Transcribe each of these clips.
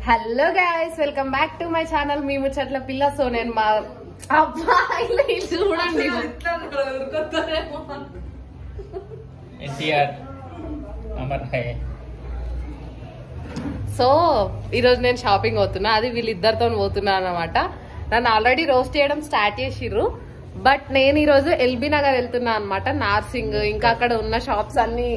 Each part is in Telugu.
Hello guys, welcome back to my channel మీ ముచ్చట్ల పిల్ల. సో నేను మా అబ్బాయి చూడండి సో ఈరోజు నేను షాపింగ్ అవుతున్నా. అది వీళ్ళిద్దరితో పోతున్నా అనమాట. నన్ను ఆల్రెడీ రోస్ట్ చేయడం స్టార్ట్ చేసిర్రు, బట్ నేను ఈరోజు ఎల్బీ నగర్ వెళ్తున్నా అనమాట. నార్సింగ్ ఇంకా అక్కడ ఉన్న షాప్స్ అన్ని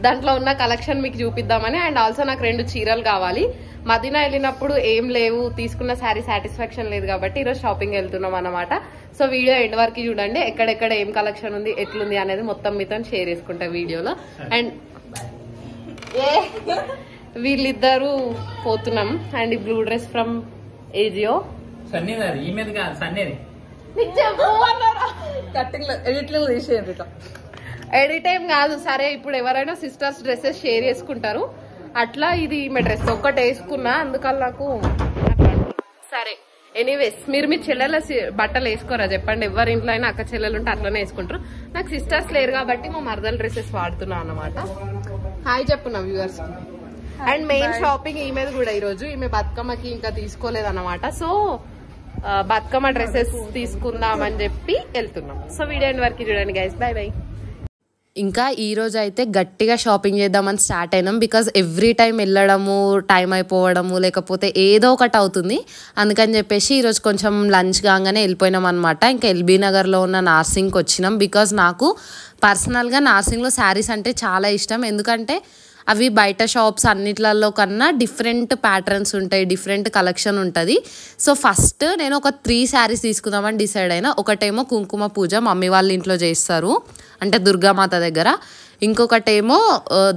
దాంట్లో ఉన్న కలెక్షన్ మీకు చూపిద్దామని. అండ్ ఆల్సో నాకు 2 చీరలు కావాలి. మదీనా వెళ్ళినప్పుడు ఏం లేవు, తీసుకున్న శారీ సాటిస్ఫాక్షన్ లేదు కాబట్టి ఈరోజు షాపింగ్ వెళ్తున్నాం అనమాట. సో వీడియో ఎండ్ వరకు చూడండి, ఎక్కడెక్కడ ఏం కలెక్షన్ ఉంది, ఎట్లుంది అనేది మొత్తం మీతో షేర్ చేసుకుంటా వీడియోలో. అండ్ వీళ్ళిద్దరు పోతున్నాం. అండ్ ఈ blue dress from Ajio. Edit ఏం కాదు, సరే. ఇప్పుడు ఎవరైనా సిస్టర్స్ డ్రెస్సెస్ షేర్ చేసుకుంటారు, అట్లా ఇది ఈమె డ్రెస్ ఒక్కటి వేసుకున్నా, అందుకని నాకు సరే. ఎనీవేస్, మీరు మీ చెల్లెల బట్టలు వేసుకోరా చెప్పండి. ఎవరి ఇంట్లో అయినా అక్క చెల్లెలు ఉంటే అట్లనే వేసుకుంటారు. నాకు సిస్టర్స్ లేరు కాబట్టి మా మరదల డ్రెస్సెస్ వాడుతున్నా అన్నమాట. హాయ్ చెప్పున్నా వ్యూవర్స్. అండ్ మెయిన్ షాపింగ్ ఈమెది కూడా ఈరోజు. ఈమె బతుకమ్మకి ఇంకా తీసుకోలేదన్నమాట. సో బతుకమ్మ డ్రెస్సెస్ తీసుకుందామని చెప్పి వెళ్తున్నాం. సో వీడియో ఎండ్ వరకు చూడండి గైస్. By by. ఇంకా ఈరోజు అయితే గట్టిగా షాపింగ్ చేద్దామని స్టార్ట్ అయినాం. బికాజ్ ఎవ్రీ టైం వెళ్ళడము, టైం అయిపోవడము, లేకపోతే ఏదో ఒకటి అవుతుంది. అందుకని చెప్పేసి ఈరోజు కొంచెం లంచ్ కాగానే వెళ్ళిపోయినాం అనమాట. ఇంకా ఎల్బీ నగర్లో ఉన్న నార్సింగ్కి వచ్చినాం. బికాజ్ నాకు పర్సనల్గా నార్సింగ్లో శారీస్ అంటే చాలా ఇష్టం. ఎందుకంటే అవి బయట షాప్స్ అన్నిట్లలో కన్నా డిఫరెంట్ ప్యాటర్న్స్ ఉంటాయి, డిఫరెంట్ కలెక్షన్ ఉంటుంది. సో ఫస్ట్ నేను ఒక 3 శారీస్ తీసుకుందామని డిసైడ్ అయినా. ఒకటేమో కుంకుమ పూజ మమ్మీ వాళ్ళ ఇంట్లో చేస్తారు, అంటే దుర్గామాత దగ్గర. ఇంకొకటేమో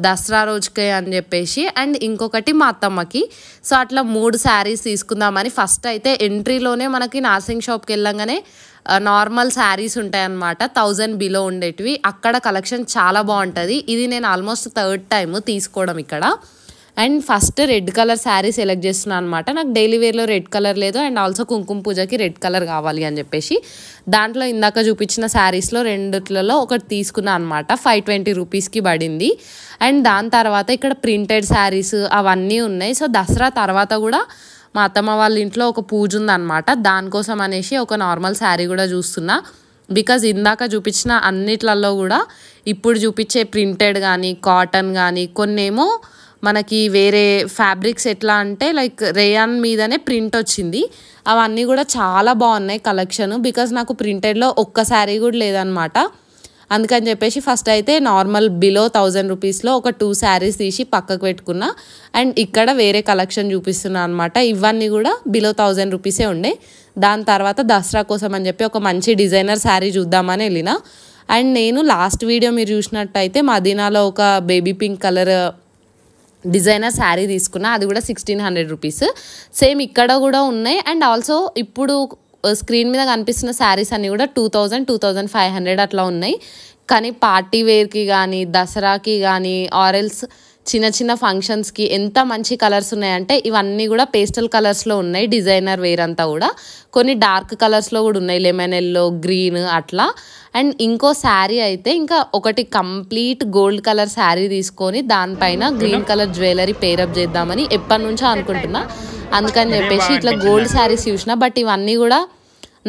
దసరా రోజుకే అని చెప్పేసి, అండ్ ఇంకొకటి మా అత్తమ్మకి. సో అట్లా 3 శారీస్ తీసుకుందామని ఫస్ట్ అయితే ఎంట్రీలోనే మనకి నార్సింగ్ షాప్కి వెళ్ళంగానే నార్మల్ శారీస్ ఉంటాయన్నమాట, 1000 బిలో ఉండేటివి. అక్కడ కలెక్షన్ చాలా బాగుంటుంది. ఇది నేను ఆల్మోస్ట్ 3rd టైం తీసుకోవడం ఇక్కడ. And first red colour sari select చేస్తున్నాను అనమాట. నాకు డైలీ వేర్లో రెడ్ కలర్ లేదు, అండ్ ఆల్సో కుంకుమ పూజకి రెడ్ కలర్ కావాలి అని చెప్పేసి దాంట్లో ఇందాక చూపించిన శారీస్లో 2 ఒకటి తీసుకున్నాను అనమాట. 520 రూపీస్కి పడింది. అండ్ దాని తర్వాత ఇక్కడ ప్రింటెడ్ శారీస్ అవన్నీ ఉన్నాయి. సో దసరా తర్వాత కూడా మా అత్తమ్మ వాళ్ళ ఇంట్లో ఒక పూజ ఉందన్నమాట. దానికోసం అనేసి ఒక నార్మల్ శారీ కూడా చూస్తున్నా. బికాజ్ ఇందాక చూపించిన అన్నిట్లలో కూడా ఇప్పుడు చూపించే ప్రింటెడ్ కానీ కాటన్ కానీ కొన్నేమో మనకి వేరే ఫ్యాబ్రిక్స్ ఎట్లా అంటే లైక్ రేయాన్ మీదనే ప్రింట్ వచ్చింది. అవన్నీ కూడా చాలా బాగున్నాయి కలెక్షన్. బికాజ్ నాకు ప్రింటెడ్లో ఒక్క శారీ కూడా లేదనమాట. అందుకని చెప్పేసి ఫస్ట్ అయితే నార్మల్ బిలో 1000 రూపీస్లో ఒక 2 శారీస్ తీసి పక్కకు పెట్టుకున్నా. అండ్ ఇక్కడ వేరే కలెక్షన్ చూపిస్తున్నా అనమాట. ఇవన్నీ కూడా బిలో 1000 రూపీసే ఉండే. దాని తర్వాత దసరా కోసం అని చెప్పి ఒక మంచి డిజైనర్ శారీ చూద్దామని వెళ్ళిన. అండ్ నేను లాస్ట్ వీడియో మీరు చూసినట్టయితే మదీనాలో ఒక baby pink colour designer sari తీసుకున్నా. అది కూడా 1600 రూపీస్. సేమ్ ఇక్కడ కూడా ఉన్నాయి. అండ్ ఆల్సో ఇప్పుడు స్క్రీన్ మీద కనిపిస్తున్న శారీస్ అన్నీ కూడా 2000, 2500 అట్లా ఉన్నాయి. కానీ పార్టీ వేర్కి కానీ దసరాకి కానీ ఆరెల్స్ చిన్న చిన్న ఫంక్షన్స్కి ఎంత మంచి కలర్స్ ఉన్నాయంటే ఇవన్నీ కూడా పేస్టల్ కలర్స్లో ఉన్నాయి. డిజైనర్ వేర్ అంతా కూడా కొన్ని డార్క్ కలర్స్లో కూడా ఉన్నాయి, లెమన్ ఎల్లో, గ్రీన్ అట్లా. అండ్ ఇంకో శారీ అయితే ఇంకా ఒకటి కంప్లీట్ గోల్డ్ కలర్ శారీ తీసుకొని దానిపైన గ్రీన్ కలర్ జ్యువెలరీ పేరప్ చేద్దామని ఎప్పటి నుంచో అనుకుంటున్నా. అందుకని చెప్పేసి ఇట్లా గోల్డ్ శారీస్ చూసిన. బట్ ఇవన్నీ కూడా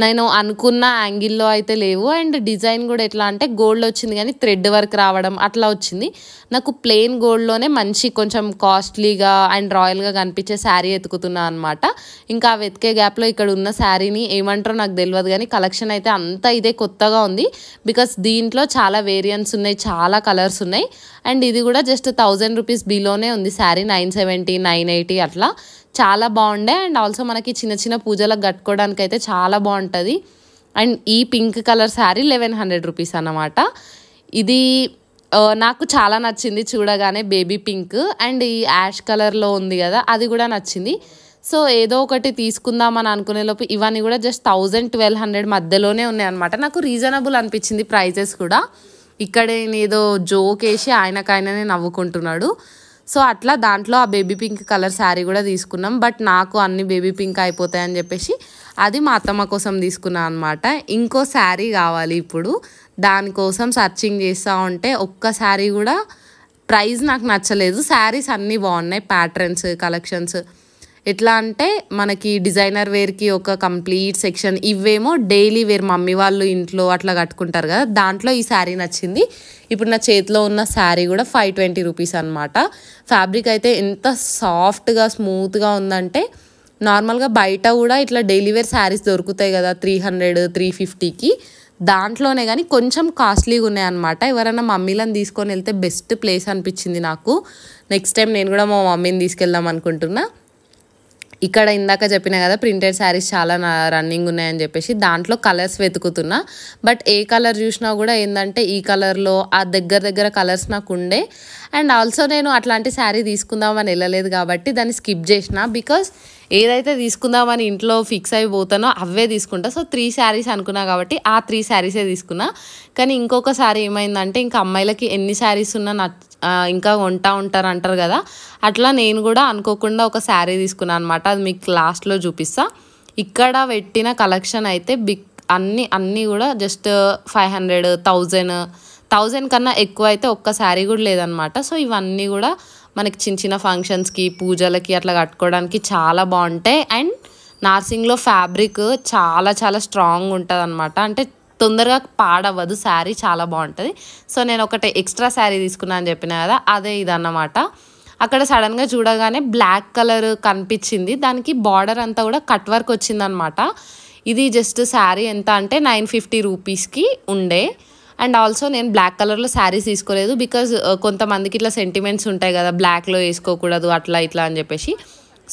నేను అనుకున్న యాంగిల్లో అయితే లేవు. అండ్ డిజైన్ కూడా ఎట్లా అంటే గోల్డ్ వచ్చింది కానీ థ్రెడ్ వర్క్ రావడం అట్లా వచ్చింది. నాకు ప్లెయిన్ గోల్డ్లోనే మంచి కొంచెం కాస్ట్లీగా అండ్ రాయల్గా కనిపించే శారీ ఎతుకుతున్నా అనమాట. ఇంకా ఆ వెతికే గ్యాప్లో ఇక్కడ ఉన్న శారీని ఏమంటారో నాకు తెలియదు కానీ కలెక్షన్ అయితే అంతా ఇదే కొత్తగా ఉంది. బికాస్ దీంట్లో చాలా వేరియంట్స్ ఉన్నాయి, చాలా కలర్స్ ఉన్నాయి. అండ్ ఇది కూడా జస్ట్ 1000 రూపీస్ బిలోనే ఉంది శారీ. 970, 980 అట్లా చాలా బాగుండే. అండ్ ఆల్సో మనకి చిన్న చిన్న పూజలకు కట్టుకోవడానికి అయితే చాలా బాగుంటుంది. అండ్ ఈ పింక్ కలర్ శారీ 1100 రూపీస్ అన్నమాట. ఇది నాకు చాలా నచ్చింది చూడగానే, బేబీ పింక్. అండ్ ఈ యాష్ కలర్లో ఉంది కదా, అది కూడా నచ్చింది. సో ఏదో ఒకటి తీసుకుందామని అనుకునే లోపు ఇవన్నీ కూడా జస్ట్ 1000, 1200 మధ్యలోనే ఉన్నాయి అనమాట. నాకు రీజనబుల్ అనిపించింది ప్రైజెస్ కూడా. ఇక్కడే ఏదో జోక్ వేసి ఆయనకైనానే నవ్వుకుంటున్నాడు. సో అట్లా దాంట్లో ఆ బేబీ పింక్ కలర్ శారీ కూడా తీసుకున్నాం. బట్ నాకు అన్ని బేబీ పింక్ అయిపోతాయని చెప్పేసి అది మా అత్తమ్మ కోసం తీసుకున్నాను అనమాట. ఇంకో శారీ కావాలి ఇప్పుడు. దానికోసం సర్చింగ్ చేస్తూ ఉంటే ఒక్క శారీ కూడా ప్రైస్ నాకు నచ్చలేదు. శారీస్ అన్నీ బాగున్నాయి, ప్యాటర్న్స్ కలెక్షన్స్. ఎట్లా అంటే మనకి డిజైనర్ వేర్కి ఒక కంప్లీట్ సెక్షన్, ఇవేమో డైలీ వేర్ మమ్మీ వాళ్ళు ఇంట్లో అట్లా కట్టుకుంటారు కదా, దాంట్లో ఈ శారీ నచ్చింది. ఇప్పుడు నా చేతిలో ఉన్న శారీ కూడా 520 రూపీస్ అనమాట. ఫ్యాబ్రిక్ అయితే ఎంత సాఫ్ట్గా స్మూత్గా ఉందంటే, నార్మల్గా బయట కూడా ఇట్లా డైలీ వేర్ శారీస్ దొరుకుతాయి కదా 300 350కి, దాంట్లోనే కానీ కొంచెం కాస్ట్లీగా ఉన్నాయి అనమాట. ఎవరైనా మమ్మీలను తీసుకొని వెళ్తే బెస్ట్ ప్లేస్ అనిపించింది నాకు. నెక్స్ట్ టైం నేను కూడా మా మమ్మీని తీసుకెళ్దాం అనుకుంటున్నా. ఇక్కడ ఇందాక చెప్పినా కదా ప్రింటెడ్ శారీస్ చాలా రన్నింగ్ ఉన్నాయని చెప్పేసి, దాంట్లో కలర్స్ వెతుకుతున్నా. బట్ ఏ కలర్ చూసినా కూడా ఏంటంటే ఈ కలర్లో ఆ దగ్గర కలర్స్ నాకు ఉండే. అండ్ ఆల్సో నేను అట్లాంటి శారీ తీసుకుందామని వెళ్ళలేదు కాబట్టి దాన్ని స్కిప్ చేసిన. బికాస్ ఏదైతే తీసుకుందామని ఇంట్లో ఫిక్స్ అయిపోతానో అవే తీసుకుంటా. సో 3 శారీస్ అనుకున్నా కాబట్టి ఆ 3 శారీసే తీసుకున్నా. కానీ ఇంకొక శారీ ఏమైందంటే, ఇంకా అమ్మాయిలకి ఎన్ని శారీస్ ఉన్నా ఇంకా ఉంటారు అంటారు కదా, అట్లా నేను కూడా అనుకోకుండా ఒక శారీ తీసుకున్నాను అనమాట. అది మీకు లాస్ట్లో చూపిస్తా. ఇక్కడ పెట్టిన కలెక్షన్ అయితే అన్నీ కూడా జస్ట్ 500 1000 కన్నా ఎక్కువ అయితే ఒక్క శారీ కూడా లేదనమాట. సో ఇవన్నీ కూడా మనకి చిన్న ఫంక్షన్స్కి పూజలకి అట్లా కట్టుకోవడానికి చాలా బాగుంటాయి. అండ్ నార్సింగ్లో ఫ్యాబ్రిక్ చాలా స్ట్రాంగ్ ఉంటుంది అనమాట. అంటే తొందరగా పాడవ్వదు, శారీ చాలా బాగుంటుంది. సో నేను ఒకటి ఎక్స్ట్రా శారీ తీసుకున్నా అని చెప్పిన కదా, అదే ఇదన్నమాట. అక్కడ సడన్గా చూడగానే బ్లాక్ కలర్ కనిపించింది, దానికి బార్డర్ అంతా కూడా కట్ వర్క్ వచ్చిందనమాట. ఇది జస్ట్ శారీ ఎంత అంటే 950 రూపీస్కి ఉండే. అండ్ ఆల్సో నేను బ్లాక్ కలర్లో శారీస్ తీసుకోలేదు, బికాజ్ కొంతమందికి ఇట్లా సెంటిమెంట్స్ ఉంటాయి కదా, బ్లాక్లో వేసుకోకూడదు అట్లా ఇట్లా అని చెప్పేసి.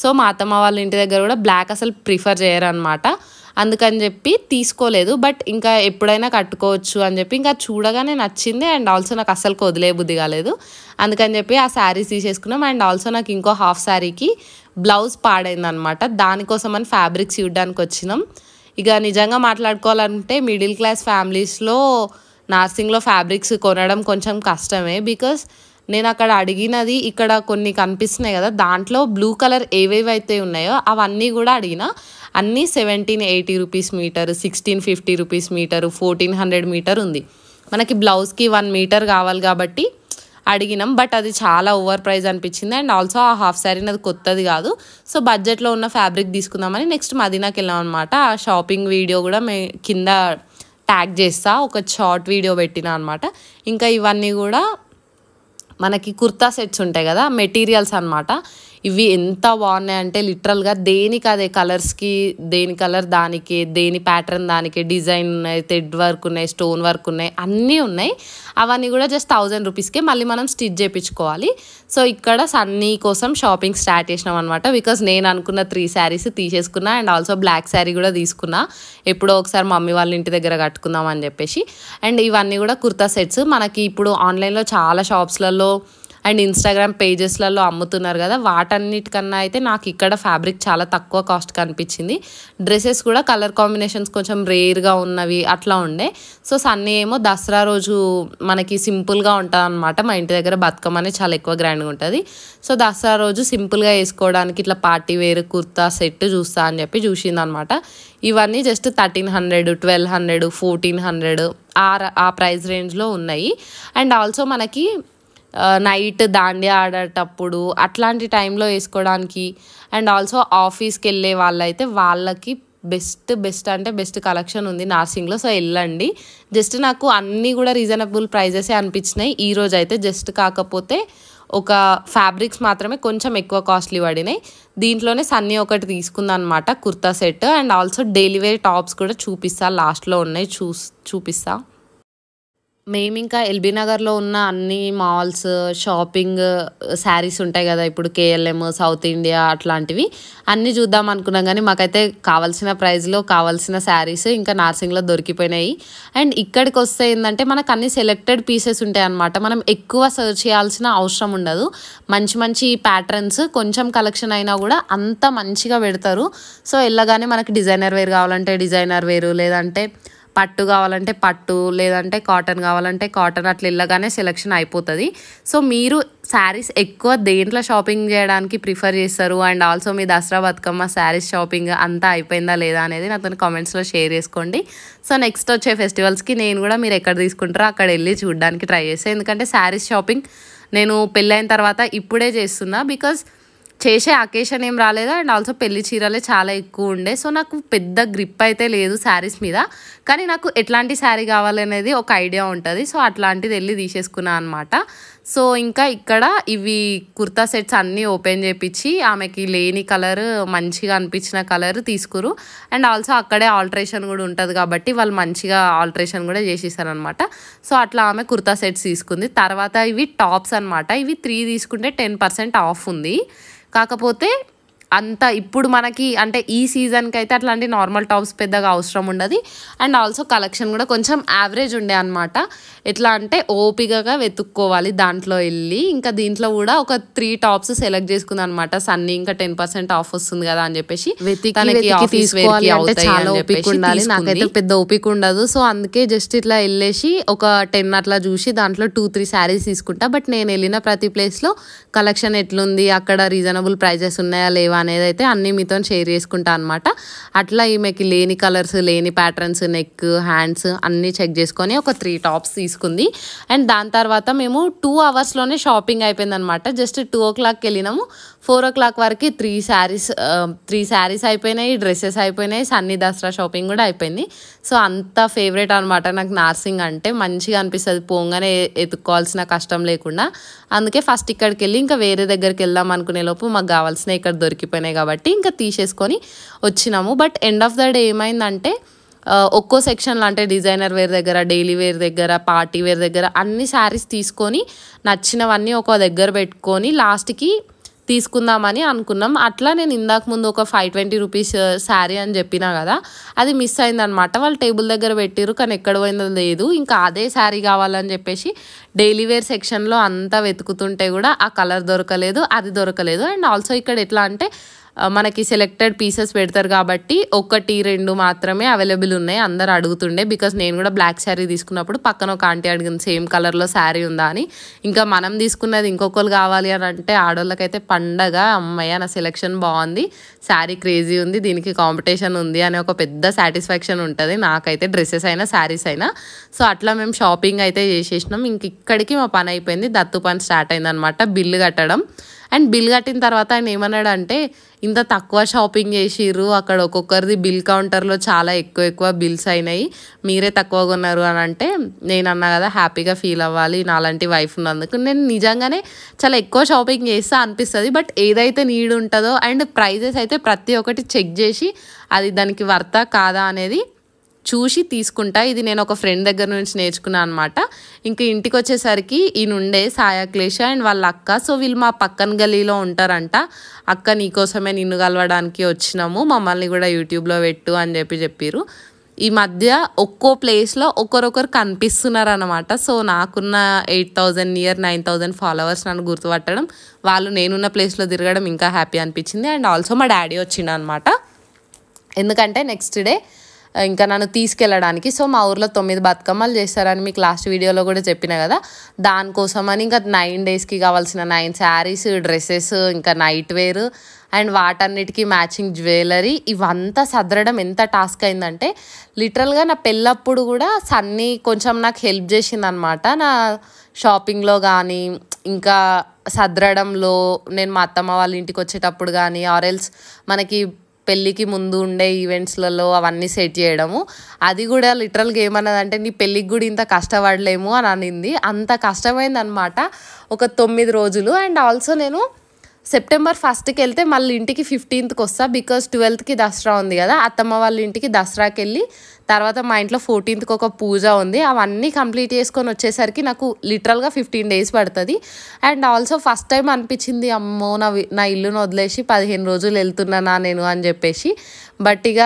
సో మా అత్తమ్మ వాళ్ళ ఇంటి దగ్గర కూడా బ్లాక్ అసలు ప్రిఫర్ చేయరు అనమాట, అందుకని చెప్పి తీసుకోలేదు. బట్ ఇంకా ఎప్పుడైనా కట్టుకోవచ్చు అని చెప్పి ఇంకా చూడగానే నచ్చింది. అండ్ ఆల్సో నాకు అసలు వదిలే బుద్ధి కాలేదు, అందుకని చెప్పి ఆ శారీస్ తీసేసుకున్నాం. అండ్ ఆల్సో నాకు ఇంకో హాఫ్ శారీకి బ్లౌజ్ పాడైంది అనమాట, దానికోసం అని ఫ్యాబ్రిక్స్ ఇవ్వడానికి వచ్చినాం. ఇక నిజంగా మాట్లాడుకోవాలంటే మిడిల్ క్లాస్ ఫ్యామిలీస్లో నార్సింగ్లో ఫ్యాబ్రిక్స్ కొనడం కొంచెం కష్టమే. బికాస్ నేను అక్కడ అడిగినది ఇక్కడ కొన్ని కనిపిస్తున్నాయి కదా, దాంట్లో బ్లూ కలర్ ఏవేవైతే ఉన్నాయో అవన్నీ కూడా అడిగిన. అన్నీ 1780 rupees metre, 1650 rupees metre, 1400 metre ఉంది. మనకి బ్లౌజ్కి 1 మీటర్ కావాలి కాబట్టి అడిగినాం. బట్ అది చాలా ఓవర్ ప్రైస్ అనిపించింది. అండ్ ఆల్సో ఆ హాఫ్ శారీ అది కొత్తది కాదు. సో బడ్జెట్లో ఉన్న ఫ్యాబ్రిక్ తీసుకుందామని నెక్స్ట్ మదీనాకి వెళ్ళాం అనమాట. ఆ షాపింగ్ వీడియో కూడా కింద ట్యాగ్ చేస్తా, ఒక షార్ట్ వీడియో పెట్టినా అనమాట. ఇంకా ఇవన్నీ కూడా మనకి కుర్తా సెట్స్ ఉంటాయి కదా, మెటీరియల్స్ అనమాట. ఇవి ఎంత బాగున్నాయంటే లిటరల్గా దేనికి అదే కలర్స్కి, దేని కలర్ దానికి, దేని ప్యాటర్న్ దానికి, డిజైన్ ఉన్నాయి, థ్రెడ్ వర్క్ ఉన్నాయి, స్టోన్ వర్క్ ఉన్నాయి, అన్నీ ఉన్నాయి. అవన్నీ కూడా జస్ట్ 1000 రూపీస్కే మళ్ళీ మనం స్టిచ్ చేయించుకోవాలి. సో ఇక్కడ సన్నీ కోసం షాపింగ్ స్టార్ట్ చేసినాం అనమాట. బికాస్ నేను అనుకున్న 3 శారీస్ తీసేసుకున్నా. అండ్ ఆల్సో బ్లాక్ శారీ కూడా తీసుకున్నా, ఎప్పుడో ఒకసారి మమ్మీ వాళ్ళ ఇంటి దగ్గర కట్టుకుందాం అని చెప్పేసి. అండ్ ఇవన్నీ కూడా కుర్తా సెట్స్ మనకి ఇప్పుడు ఆన్లైన్లో చాలా షాప్స్లలో అండ్ ఇన్స్టాగ్రామ్ పేజెస్లలో అమ్ముతున్నారు కదా, వాటన్నిటికన్నా అయితే నాకు ఇక్కడ ఫ్యాబ్రిక్ చాలా తక్కువ కాస్ట్ కనిపించింది. డ్రెస్సెస్ కూడా కలర్ కాంబినేషన్స్ కొంచెం రేర్గా ఉన్నవి అట్లా ఉండే. సో సన్నీ ఏమో దసరా రోజు మనకి సింపుల్గా ఉంటుంది అనమాట. మా ఇంటి దగ్గర బతుకమ్మ అనేది చాలా ఎక్కువ గ్రాండ్గా ఉంటుంది. సో దసరా రోజు సింపుల్గా వేసుకోవడానికి ఇట్లా పార్టీ వేర్ కుర్తా సెట్ చూస్తా అని చెప్పి చూసిందనమాట. ఇవన్నీ జస్ట్ 1300 1200 1400 ఆ ప్రైస్ రేంజ్లో ఉన్నాయి. అండ్ ఆల్సో మనకి నైట్ దాండియా ఆడేటప్పుడు అట్లాంటి టైంలో వేసుకోవడానికి, అండ్ ఆల్సో ఆఫీస్కి వెళ్ళే వాళ్ళైతే వాళ్ళకి బెస్ట్ అంటే బెస్ట్ కలెక్షన్ ఉంది నార్సింగ్లో. సో వెళ్ళండి. జస్ట్ నాకు అన్నీ కూడా రీజనబుల్ ప్రైజెసే అనిపించినాయి ఈరోజు అయితే. జస్ట్ కాకపోతే ఒక ఫ్యాబ్రిక్స్ మాత్రమే కొంచెం ఎక్కువ కాస్ట్లీ పడినాయి. దీంట్లోనే సన్నీ ఒకటి తీసుకుందనమాట kurta set. And also daily wear tops కూడా చూపిస్తా, లాస్ట్లో ఉన్నాయి చూపిస్తా. మేము ఇంకా ఎల్బీ నగర్లో ఉన్న అన్ని మాల్స్, షాపింగ్ శారీస్ ఉంటాయి కదా, ఇప్పుడు కేఎల్ఎం, సౌత్ ఇండియా అట్లాంటివి అన్నీ చూద్దాం అనుకున్నాం. కానీ మాకైతే కావాల్సిన ప్రైస్లో కావాల్సిన శారీస్ ఇంకా నార్సింగ్లో దొరికిపోయినాయి. అండ్ ఇక్కడికి వస్తే ఏంటంటే మనకు అన్ని సెలెక్టెడ్ పీసెస్ ఉంటాయి అన్నమాట. మనం ఎక్కువ సర్చ్ చేయాల్సిన అవసరం ఉండదు. మంచి ప్యాటర్న్స్ కొంచెం కలెక్షన్ అయినా కూడా అంత మంచిగా పెడతారు. సో వెళ్ళగానే మనకి డిజైనర్ వేర్ కావాలంటే డిజైనర్ వేరు, లేదంటే పట్టు కావాలంటే పట్టు, లేదంటే కాటన్ కావాలంటే కాటన్, అట్లా వెళ్ళగానే సెలెక్షన్ అయిపోతుంది. సో మీరు శారీస్ ఎక్కువ దేంట్లో షాపింగ్ చేయడానికి ప్రిఫర్ చేస్తారు? And also me Dasara Bathukamma saris shopping అంతా అయిపోయిందా లేదా అనేది నాతో కామెంట్స్లో షేర్ చేసుకోండి. సో నెక్స్ట్ వచ్చే ఫెస్టివల్స్కి నేను కూడా మీరు ఎక్కడ తీసుకుంటారో అక్కడ వెళ్ళి చూడడానికి ట్రై చేస్తాను. ఎందుకంటే శారీస్ షాపింగ్ నేను పెళ్ళైన తర్వాత ఇప్పుడే చేస్తున్నా. బికాజ్ చేసే అకేషన్ ఏం రాలేదు అండ్ ఆల్సో పెళ్లి చీరలే చాలా ఎక్కువ ఉండే. సో నాకు పెద్ద గ్రిప్ అయితే లేదు శారీస్ మీద, కానీ నాకు ఎట్లాంటి శారీ కావాలనేది ఒక ఐడియా ఉంటుంది. సో అట్లాంటిది వెళ్ళి తీసేసుకున్నా అనమాట. సో ఇంకా ఇక్కడ ఇవి కుర్తా సెట్స్ అన్నీ ఓపెన్ చేయించి ఆమెకి లేని కలర్ మంచిగా అనిపించిన కలర్ తీసుకురు. అండ్ ఆల్సో అక్కడే ఆల్టరేషన్ కూడా ఉంటుంది కాబట్టి వాళ్ళు మంచిగా ఆల్టరేషన్ కూడా చేసేసారనమాట. సో అట్లా ఆమె కుర్తా సెట్స్ తీసుకుంది. తర్వాత ఇవి టాప్స్ అనమాట. ఇవి 3 తీసుకుంటే 10% ఆఫ్ ఉంది. కాకపోతే అంత ఇప్పుడు మనకి అంటే ఈ సీజన్కి అయితే అట్లాంటి నార్మల్ టాప్స్ పెద్దగా అవసరం ఉండదు. అండ్ ఆల్సో కలెక్షన్ కూడా కొంచెం యావరేజ్ ఉండే అనమాట. ఎట్లా అంటే ఓపికగా వెతుక్కోవాలి దాంట్లో వెళ్ళి. ఇంకా దీంట్లో కూడా ఒక 3 టాప్స్ సెలెక్ట్ చేసుకుంది అనమాట. సన్నీ ఇంకా 10% ఆఫ్ వస్తుంది కదా అని చెప్పేసి తీసుకోవాలి అంటే చాలా ఓపిక ఉండాలి. నాకైతే పెద్ద ఓపిక ఉండదు. సో అందుకే జస్ట్ ఇట్లా వెళ్ళేసి ఒక 10 అట్లా చూసి దాంట్లో 2-3 శారీస్ తీసుకుంటా. బట్ నేను వెళ్ళిన ప్రతి ప్లేస్లో కలెక్షన్ ఎట్లుంది, అక్కడ రీజనబుల్ ప్రైజెస్ ఉన్నాయా లేవా అనేది అయితే అన్నీ మీతో షేర్ చేసుకుంటా అనమాట. అట్లా ఈమెకి లేని కలర్స్, లేని ప్యాటర్న్స్, నెక్, హ్యాండ్స్ అన్నీ చెక్ చేసుకొని ఒక 3 టాప్స్ తీసుకుంది. అండ్ దాని తర్వాత మేము 2 అవర్స్లోనే షాపింగ్ అయిపోయింది అనమాట. జస్ట్ 2 o'clockకి వెళ్ళినాము. 4 o'clock వరకు 3 శారీస్ అయిపోయినాయి, డ్రెస్సెస్ అయిపోయినాయి, సన్నీ దసరా షాపింగ్ కూడా అయిపోయింది. సో అంత ఫేవరెట్ అనమాట నాకు నార్సింగ్ అంటే. మంచిగా అనిపిస్తుంది పోగానే ఎత్తుక్కోవాల్సిన కష్టం లేకుండా. అందుకే ఫస్ట్ ఇక్కడికి వెళ్ళి ఇంకా వేరే దగ్గరికి వెళ్దాం అనుకునే లోపు మాకు కావాల్సినవి ఇక్కడ దొరికిపోయినాయి కాబట్టి ఇంకా తీసేసుకొని వచ్చినాము. But end of the day ఏమైందంటే ఒక్కో సెక్షన్లో అంటే డిజైనర్ వేర్ దగ్గర, డైలీ వేర్ దగ్గర, పార్టీ వేర్ దగ్గర అన్ని శారీస్ తీసుకొని నచ్చినవన్నీ ఒక దగ్గర పెట్టుకొని లాస్ట్కి తీసుకుందామని అనుకున్నాం. అట్లా నేను ఇందాక ముందు ఒక 520 రూపీస్ శారీ అని చెప్పినా కదా, అది మిస్ అయిందనమాట. వాళ్ళు టేబుల్ దగ్గర పెట్టిరు కానీ ఎక్కడ పోయిందో లేదు. ఇంకా అదే శారీ కావాలని చెప్పేసి డైలీ వేర్ సెక్షన్లో అంతా వెతుకుతుంటే కూడా ఆ కలర్ దొరకలేదు, అది దొరకలేదు. అండ్ ఆల్సో ఇక్కడ ఎట్లా అంటే మనకి సెలెక్టెడ్ పీసెస్ పెడతారు కాబట్టి 1-2 మాత్రమే అవైలబుల్ ఉన్నాయి. అందరు అడుగుతుండే. బికాస్ నేను కూడా బ్లాక్ శారీ తీసుకున్నప్పుడు పక్కన ఒక ఆంటీ అడిగింది సేమ్ కలర్లో శారీ ఉందా అని. ఇంకా మనం తీసుకున్నది ఇంకొకరు కావాలి అని అంటే ఆడోళ్ళకైతే పండగ. అమ్మయ్య నా సెలెక్షన్ బాగుంది, శారీ క్రేజీ ఉంది, దీనికి కాంపిటీషన్ ఉంది అనే ఒక పెద్ద సాటిస్ఫాక్షన్ ఉంటుంది నాకైతే, డ్రెస్సెస్ అయినా శారీస్ అయినా. సో అట్లా మేము షాపింగ్ అయితే చేసేసినాం. ఇంక ఇక్కడికి మా పని అయిపోయింది. దత్తు పని స్టార్ట్ అయిందనమాట, బిల్లు కట్టడం. అండ్ బిల్ కట్టిన తర్వాత ఆయన ఏమన్నాడు అంటే, ఇంత తక్కువ షాపింగ్ చేసిర్రు, అక్కడ ఒక్కొక్కరిది బిల్ కౌంటర్లో చాలా ఎక్కువ బిల్స్ అయినాయి, మీరే తక్కువ కొన్నారు అని అంటే నేను అన్నా కదా హ్యాపీగా ఫీల్ అవ్వాలి నాలాంటి వైఫ్ ఉన్నందుకు. నేను నిజంగానే చాలా ఎక్కువ షాపింగ్ చేస్తా అనిపిస్తుంది. బట్ ఏదైతే నీడ్ ఉంటుందో అండ్ ప్రైజెస్ అయితే ప్రతి ఒక్కటి చెక్ చేసి అది దానికి వర్తా కాదా అనేది చూసి తీసుకుంటా. ఇది నేను ఒక ఫ్రెండ్ దగ్గర నుంచి నేర్చుకున్నాను అనమాట. ఇంకా ఇంటికి వచ్చేసరికి ఈయనుండే సాయక్లేష అండ్ వాళ్ళ అక్క. సో వీళ్ళు మా పక్కన గలీలో ఉంటారంట. అక్క నీకోసమే నిన్ను కలవడానికి వచ్చినాము, మమ్మల్ని కూడా యూట్యూబ్లో పెట్టు అని చెప్పిర్రు. ఈ మధ్య ఒక్కో ప్లేస్లో ఒకరొకరు కనిపిస్తున్నారు అనమాట. సో నాకున్న 8,000 ఫాలోవర్స్ నన్ను గుర్తుపట్టడం, వాళ్ళు నేనున్న ప్లేస్లో తిరగడం ఇంకా హ్యాపీ అనిపించింది. అండ్ ఆల్సో మా డాడీ వచ్చిండు అనమాట. ఎందుకంటే నెక్స్ట్ డే ఇంకా నన్ను తీసుకెళ్ళడానికి. సో మా ఊర్లో 9 బతుకమ్మలు చేస్తారని మీకు లాస్ట్ వీడియోలో కూడా చెప్పిన కదా, దానికోసమని ఇంకా 9 డేస్కి కావాల్సిన 9 శారీస్, డ్రెస్సెస్, ఇంకా నైట్ వేర్ అండ్ వాటన్నిటికీ మ్యాచింగ్ జ్యువెలరీ ఇవంతా సదరడం ఎంత టాస్క్ అయిందంటే, లిటరల్గా నా పెళ్ళప్పుడు కూడా సన్నీ కొంచెం నాకు హెల్ప్ చేసిందనమాట. నా షాపింగ్లో కానీ ఇంకా సదరడంలో, నేను మా అత్తమ్మ వాళ్ళ ఇంటికి వచ్చేటప్పుడు కానీ ఆర్ఎల్స్ మనకి పెళ్ళికి ముందు ఉండే ఈవెంట్స్లలో అవన్నీ సెట్ చేయడము. అది కూడా లిటరల్గా ఏమన్నదంటే నీ పెళ్ళికి కూడా ఇంత కష్టపడలేము అని అనింది. అంత కష్టమైందనమాట ఒక 9 రోజులు. అండ్ ఆల్సో నేను సెప్టెంబర్ 1కి వెళ్తే మళ్ళీ ఇంటికి 15కి వస్తా. బికాస్ 12కి దసరా ఉంది కదా, అత్తమ్మ వాళ్ళ ఇంటికి దసరాకి వెళ్ళి తర్వాత మా ఇంట్లో 14కి ఒక పూజ ఉంది. అవన్నీ కంప్లీట్ చేసుకొని వచ్చేసరికి నాకు లిటరల్గా 15 డేస్ పడుతుంది. అండ్ ఆల్సో ఫస్ట్ టైం అనిపించింది అమ్మో నా ఇల్లును వదిలేసి 15 రోజులు వెళ్తున్నానా నేను అని చెప్పేసి. బట్ ఇక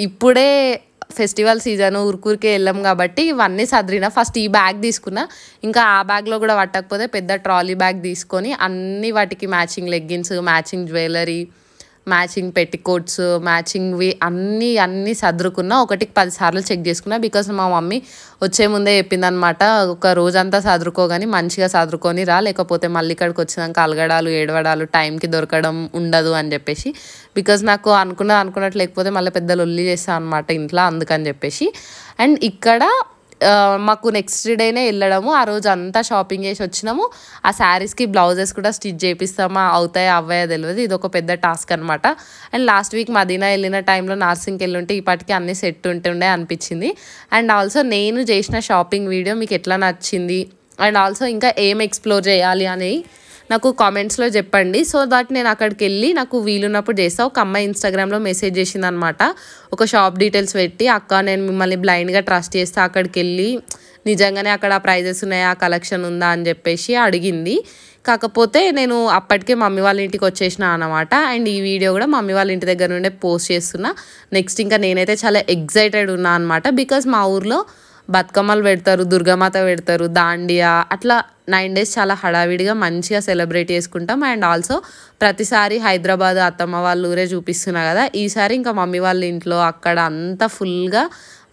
ఇప్పుడే ఫెస్టివల్ సీజన్, ఊరికే వెళ్ళాం కాబట్టి ఇవన్నీ సదిరిన. ఫస్ట్ ఈ బ్యాగ్ తీసుకున్నా, ఇంకా ఆ బ్యాగ్లో కూడా పట్టకపోతే పెద్ద ట్రాలీ బ్యాగ్ తీసుకొని అన్ని వాటికి matching leggings, matching jewellery, matching petticoats, మ్యాచింగ్వి అన్నీ సదురుకున్నా. ఒకటికి 10 సార్లు చెక్ చేసుకున్నా. బికాస్ మా మమ్మీ వచ్చే ముందే చెప్పిందనమాట, ఒక రోజంతా సదురుకోగాని మంచిగా సదురుకొని రా, లేకపోతే మళ్ళీ ఇక్కడికి వచ్చినాక అలగడాలు ఏడవడాలు టైంకి దొరకడం ఉండదు అని చెప్పేసి. బికాస్ నాకు అనుకున్నట్టు లేకపోతే మళ్ళీ పెద్ద లొల్లి చేస్తాను అనమాట ఇంట్లో, అందుకని చెప్పేసి. అండ్ ఇక్కడ మాకు నెక్స్ట్ డేనే వెళ్ళడము, ఆ రోజు అంతా షాపింగ్ చేసి వచ్చినాము. ఆ శారీస్కి బ్లౌజెస్ కూడా స్టిచ్ చేపిస్తామా, అవుతాయా అవ్వాయో తెలియదు, ఇది ఒక పెద్ద టాస్క్ అనమాట. అండ్ లాస్ట్ వీక్ మదీనా వెళ్ళిన టైంలో నార్సింగ్కి వెళ్ళుంటే ఇప్పటికీ అన్నీ సెట్ ఉంటుండే అనిపించింది. అండ్ ఆల్సో నేను చేసిన షాపింగ్ వీడియో మీకు ఎట్లా నచ్చింది, అండ్ ఆల్సో ఇంకా ఏం ఎక్స్ప్లోర్ చేయాలి అని నాకు కామెంట్స్లో చెప్పండి. సో దట్ నేను అక్కడికి వెళ్ళి నాకు వీలున్నప్పుడు చేస్తా. ఒక అమ్మాయి ఇన్స్టాగ్రామ్లో మెసేజ్ చేసింది అనమాట, ఒక షాప్ డీటెయిల్స్ పెట్టి, అక్క నేను మిమ్మల్ని బ్లైండ్గా ట్రస్ట్ చేస్తే అక్కడికి వెళ్ళి నిజంగానే అక్కడ ప్రైజెస్ ఉన్నాయా, కలెక్షన్ ఉందా అని చెప్పేసి అడిగింది. కాకపోతే నేను అప్పటికే మమ్మీ వాళ్ళ ఇంటికి వచ్చేసిన అనమాట. అండ్ ఈ వీడియో కూడా మమ్మీ వాళ్ళ ఇంటి దగ్గర నుండే పోస్ట్ చేస్తున్నా. నెక్స్ట్ ఇంకా నేనైతే చాలా ఎగ్జైటెడ్ ఉన్నా అనమాట. బికాజ్ మా ఊర్లో బతుకమ్మలు పెడతారు, దుర్గామాత పెడతారు, దాండియా, అట్లా 9 days చాలా హడావిడిగా మంచిగా సెలబ్రేట్ చేసుకుంటాం. అండ్ ఆల్సో ప్రతిసారి హైదరాబాద్ అత్తమ్మ వాళ్ళ ఊరే చూపిస్తున్నా కదా, ఈసారి ఇంకా మమ్మీ వాళ్ళ ఇంట్లో అక్కడ అంతా ఫుల్గా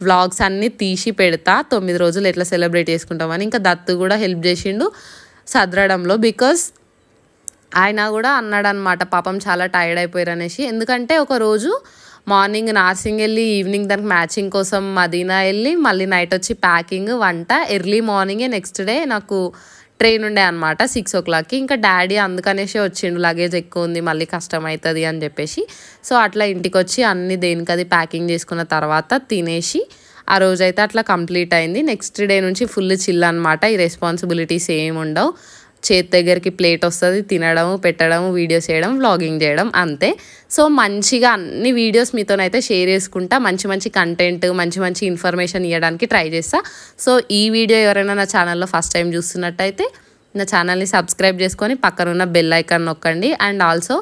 వ్లాగ్స్ అన్నీ తీసి పెడతా, 9 రోజులు ఎట్లా సెలబ్రేట్ చేసుకుంటామని. ఇంకా దత్తు కూడా హెల్ప్ చేసిండు సదరడంలో. బికాస్ ఆయన కూడా అన్నాడు అనమాట, పాపం చాలా టైర్డ్ అయిపోయారు అనేసి. ఎందుకంటే ఒకరోజు మార్నింగ్ నార్సింగ్ వెళ్ళి ఈవినింగ్ దానికి మ్యాచింగ్ కోసం మదీనా వెళ్ళి మళ్ళీ నైట్ వచ్చి ప్యాకింగ్, వంట, ఎర్లీ మార్నింగే నెక్స్ట్ డే నాకు ట్రైన్ ఉండే అనమాట 6 o'clockకి. ఇంకా డాడీ అందుకనేసి వచ్చిండు, లగేజ్ ఎక్కువ ఉంది మళ్ళీ కష్టం అవుతుంది అని చెప్పేసి. సో అట్లా ఇంటికి వచ్చి అన్ని దేనికది ప్యాకింగ్ చేసుకున్న తర్వాత తినేసి ఆ రోజైతే అట్లా కంప్లీట్ అయింది. నెక్స్ట్ డే నుంచి ఫుల్ చిల్ అనమాట, ఈ రెస్పాన్సిబిలిటీస్ ఏమి ఉండవు. చేతి దగ్గరికి ప్లేట్ వస్తుంది, తినడం, పెట్టడం, వీడియోస్ చేయడం, వ్లాగింగ్ చేయడం, అంతే. సో మంచిగా అన్ని వీడియోస్ మీతోనైతే షేర్ చేసుకుంటా, మంచి మంచి కంటెంట్, మంచి మంచి ఇన్ఫర్మేషన్ ఇవ్వడానికి ట్రై చేస్తా. సో ఈ వీడియో ఎవరైనా నా ఛానల్లో ఫస్ట్ టైం చూస్తున్నట్టయితే నా ఛానల్ని సబ్స్క్రైబ్ చేసుకొని పక్కన ఉన్న బెల్ ఐకాన్ నొక్కండి. అండ్ ఆల్సో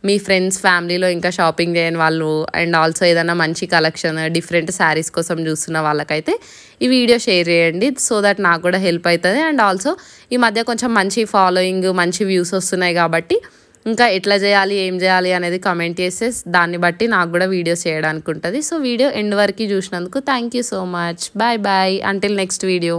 మీ ఫ్రెండ్స్ ఫ్యామిలీలో ఇంకా షాపింగ్ చేయని వాళ్ళు, అండ్ ఆల్సో ఏదైనా మంచి కలెక్షన్ డిఫరెంట్ శారీస్ కోసం చూస్తున్న వాళ్ళకైతే ఈ వీడియో షేర్ చేయండి. సో దట్ నాకు కూడా హెల్ప్ అవుతుంది. అండ్ ఆల్సో ఈ మధ్య కొంచెం మంచి ఫాలోయింగ్, మంచి వ్యూస్ వస్తున్నాయి కాబట్టి ఇంకా ఎట్లా చేయాలి, ఏం చేయాలి అనేది కామెంట్ చేస్తే దాన్ని బట్టి నాకు కూడా వీడియోస్ చేయడానికి ఉంటుంది. సో వీడియో ఎండ్ వరకు చూసినందుకు thank you so much. Bye bye, until next video.